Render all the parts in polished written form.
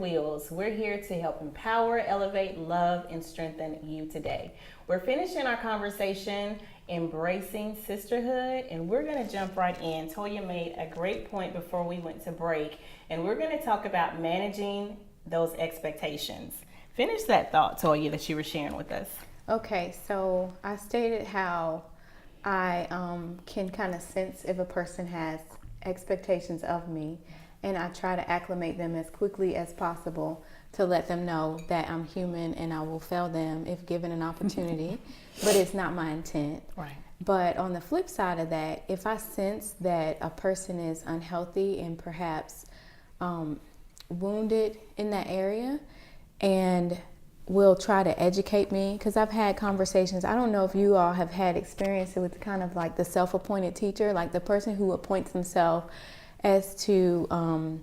wheels. We're here to help empower, elevate, love, and strengthen you today. We're finishing our conversation, Embracing Sisterhood, and we're going to jump right in. Toya made a great point before we went to break, and we're going to talk about managing those expectations. Finish that thought, Toya, that you were sharing with us. Okay, so I stated how I can kind of sense if a person has expectations of me, and I try to acclimate them as quickly as possible to let them know that I'm human and I will fail them if given an opportunity, but it's not my intent. Right. But on the flip side of that, if I sense that a person is unhealthy and perhaps wounded in that area and will try to educate me, because I've had conversations, I don't know if you all have had experience with kind of like the self-appointed teacher, like the person who appoints himself as to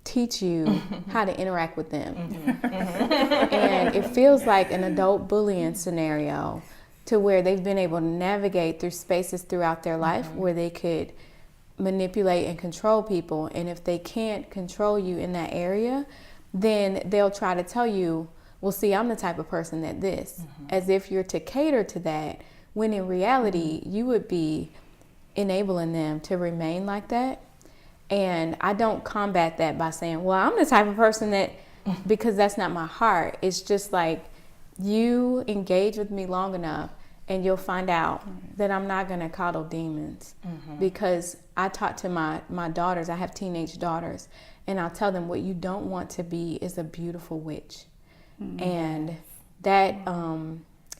teach you how to interact with them. And it feels like an adult bullying scenario to where they've been able to navigate through spaces throughout their life where they could manipulate and control people. And if they can't control you in that area, then they'll try to tell you, well, see, I'm the type of person that this, as if you're to cater to that, when in reality, you would be enabling them to remain like that. And I don't combat that by saying, well, I'm the type of person that, because that's not my heart. It's just like, you engage with me long enough and you'll find out that I'm not going to coddle demons. Because I talk to my daughters, I have teenage daughters, and I'll tell them what you don't want to be is a beautiful witch. And that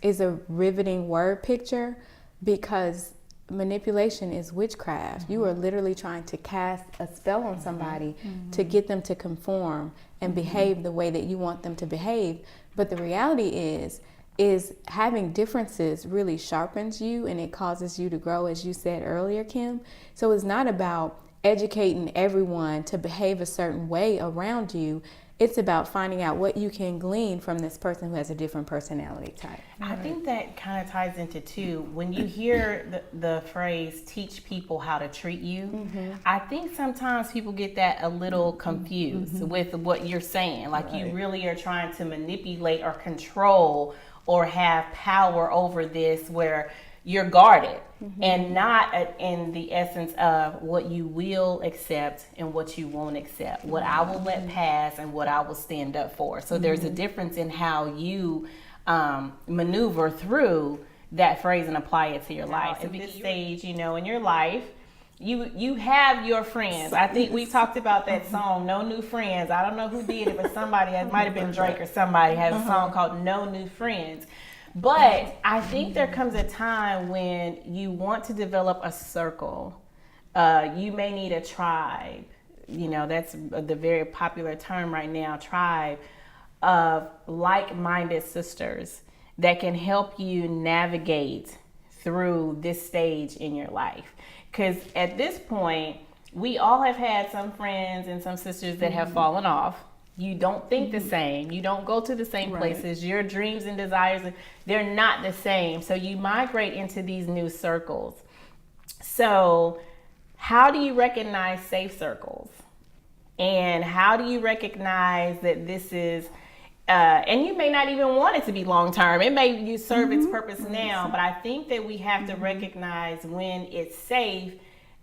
is a riveting word picture, because manipulation is witchcraft. You are literally trying to cast a spell on somebody to get them to conform and behave the way that you want them to behave. But the reality is having differences really sharpens you, and it causes you to grow, as you said earlier, Kim. So it's not about educating everyone to behave a certain way around you. It's about finding out what you can glean from this person who has a different personality type. I think that kind of ties into too, when you hear the phrase teach people how to treat you, I think sometimes people get that a little confused with what you're saying. Like you really are trying to manipulate or control or have power over this, where you're guarded and not in the essence of what you will accept and what you won't accept, what I will let pass and what I will stand up for. So there's a difference in how you maneuver through that phrase and apply it to your life. At this stage, in your life, you have your friends. I think we talked about that song, No New Friends. I don't know who did it, but somebody, it might have been Drake or somebody, has a song called No New Friends. But I think there comes a time when you want to develop a circle. You may need a tribe. That's the very popular term right now, tribe, of like-minded sisters that can help you navigate through this stage in your life. Because at this point, we all have had some friends and some sisters that have fallen off. You don't think the same. You don't go to the same places. Your dreams and desires, they're not the same. So you migrate into these new circles. So how do you recognize safe circles? And how do you recognize that this is, and you may not even want it to be long term. It may serve its purpose now, but I think that we have to recognize when it's safe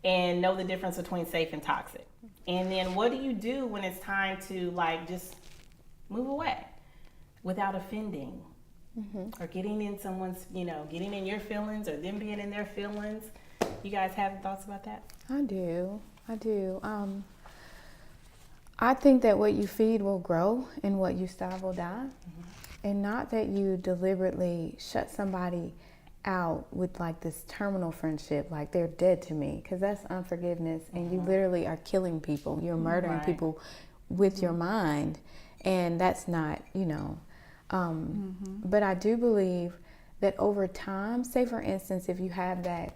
and know the difference between safe and toxic. And then what do you do when it's time to just move away without offending or getting in someone's, getting in your feelings or them being in their feelings? You guys have thoughts about that? I do. I think that what you feed will grow and what you starve will die. And not that you deliberately shut somebody out with this terminal friendship, like they're dead to me, because that's unforgiveness, and you literally are killing people. You're murdering people with your mind, and that's not, but I do believe that over time, say for instance, if you have that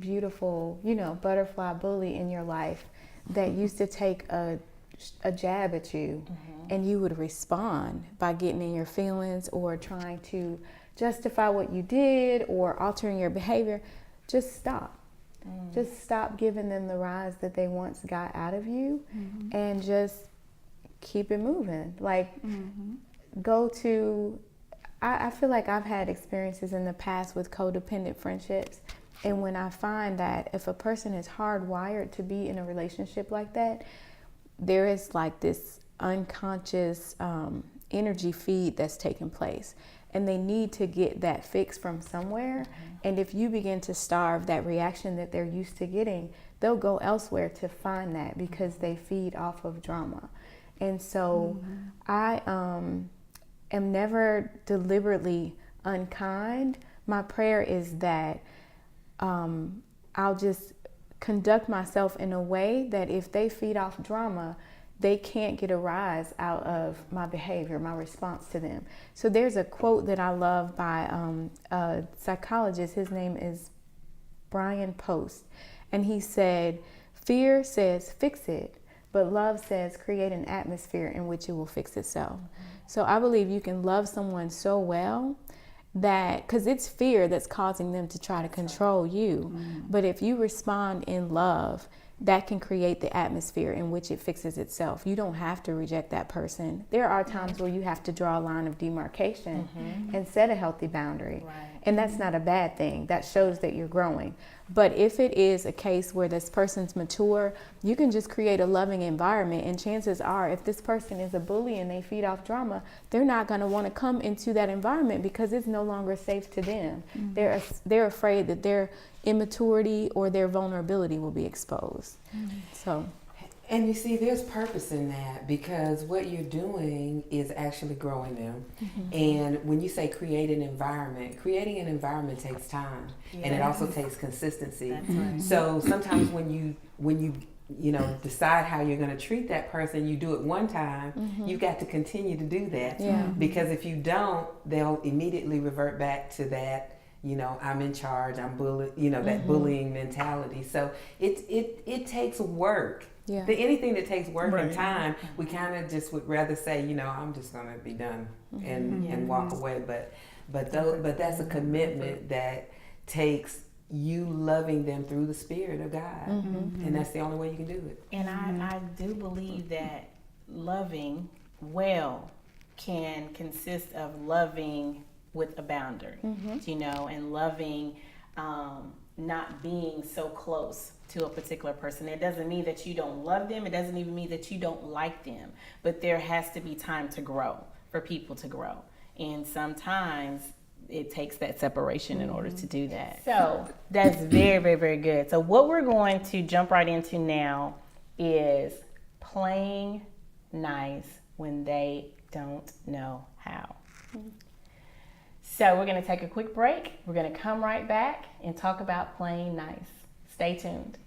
beautiful, butterfly bully in your life that used to take a jab at you, and you would respond by getting in your feelings or trying to justify what you did or altering your behavior, just stop. Just stop giving them the rise that they once got out of you, and just keep it moving. Like, go to, I feel like I've had experiences in the past with codependent friendships. And when I find that if a person is hardwired to be in a relationship like that, there is like this unconscious energy feed that's taking place. And they need to get that fix from somewhere. And if you begin to starve that reaction that they're used to getting, they'll go elsewhere to find that because they feed off of drama. And so I am never deliberately unkind. My prayer is that I'll just conduct myself in a way that if they feed off drama, they can't get a rise out of my behavior, my response to them. So there's a quote that I love by a psychologist. His name is Brian Post. And he said, fear says fix it, but love says create an atmosphere in which it will fix itself. So I believe you can love someone so well that, because it's fear that's causing them to try to control you. But if you respond in love, that can create the atmosphere in which it fixes itself. You don't have to reject that person. There are times where you have to draw a line of demarcation and set a healthy boundary. And that's not a bad thing. That shows that you're growing. But if it is a case where this person's mature, you can just create a loving environment. And chances are, if this person is a bully and they feed off drama, they're not going to want to come into that environment because it's no longer safe to them. They're afraid that their immaturity or their vulnerability will be exposed. So, and you see, there's purpose in that because what you're doing is actually growing them. And when you say creating an environment takes time, and it also takes consistency. That's right. So sometimes when you decide how you're going to treat that person, you do it one time, you've got to continue to do that. Because if you don't, they'll immediately revert back to that, I'm in charge, I'm bullied, that bullying mentality. So it takes work. Anything that takes work and time, we kind of just would rather say, I'm just going to be done and walk away. But that's a commitment that takes you loving them through the Spirit of God. And that's the only way you can do it. And I do believe that loving well can consist of loving with a boundary, and loving, not being so close to a particular person. It doesn't mean that you don't love them. It doesn't even mean that you don't like them. But there has to be time to grow, for people to grow. And sometimes it takes that separation in order to do that. So that's very, very, very good. So what we're going to jump right into now is playing nice when they don't know how. So we're going to take a quick break. We're going to come right back and talk about playing nice. Stay tuned.